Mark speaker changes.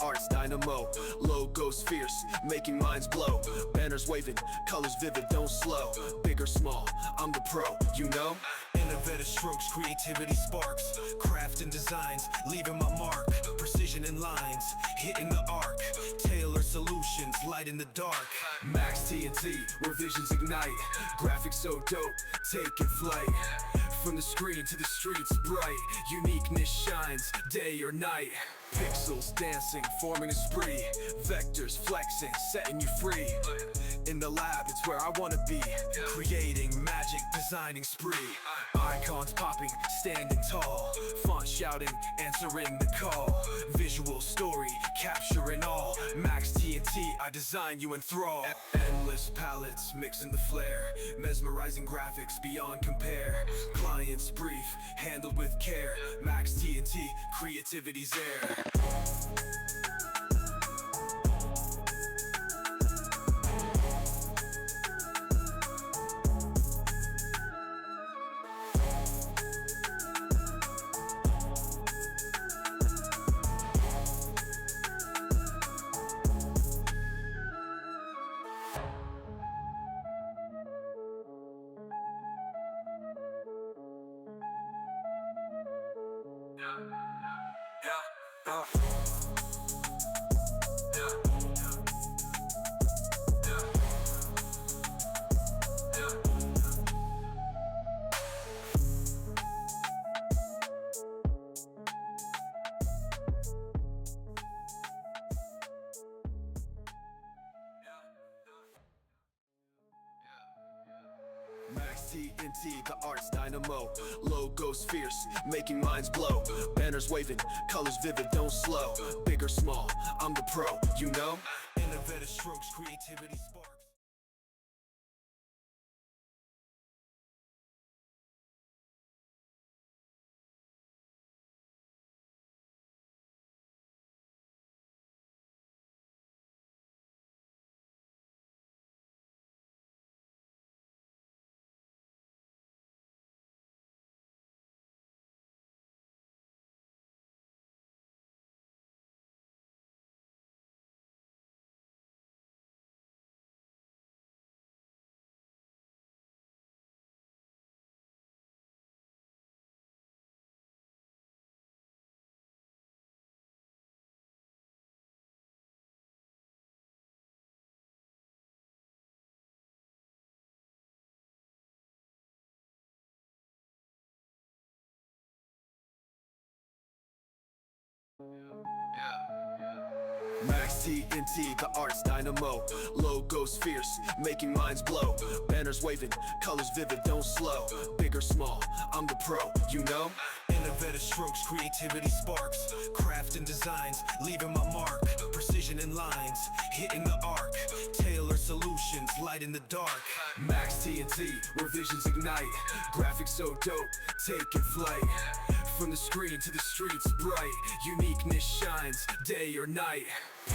Speaker 1: art's dynamo. Logos fierce, making minds blow. Banners waving, colors vivid, don't slow. Big or small, I'm the pro, you know?
Speaker 2: Innovative strokes, creativity sparks. Craft and designs, leaving my mark. Precision in lines, hitting the arc. Tailor solutions, light in the dark.
Speaker 1: Max TNT, where visions ignite. Graphics so dope, taking flight. From the screen to the streets bright. Uniqueness shines, day or night. Pixels dancing, forming a spree. Vectors flexing, setting you free. In the lab, it's where I wanna be. Creating magic, designing spree. Icons popping, standing tall. Font shouting, answering the call. Visual story, capturing all. Max TNT, I design you enthrall. Endless palettes, mixing the flair. Mesmerizing graphics, beyond compare. Clients brief, handled with care. Max TNT, creativity's air. Max TNT, the art's dynamo. Logos fierce, making minds blow. Banners waving, colors vivid, don't slow. Big or small, I'm the pro, you know?
Speaker 2: Innovative strokes, creativity sparks.
Speaker 1: Max TNT, the art's dynamo. Logos fierce, making minds blow. Banners waving, colors vivid, don't slow. Big or small, I'm the pro, you know?
Speaker 2: Innovative strokes, creativity sparks. Craft and designs, leaving my mark. Precision in lines, hitting the arc. Tailor solutions, light in the dark.
Speaker 1: Max TNT, where visions ignite. Graphics so dope, taking flight. From the screen to the streets bright. Uniqueness shines, day or night.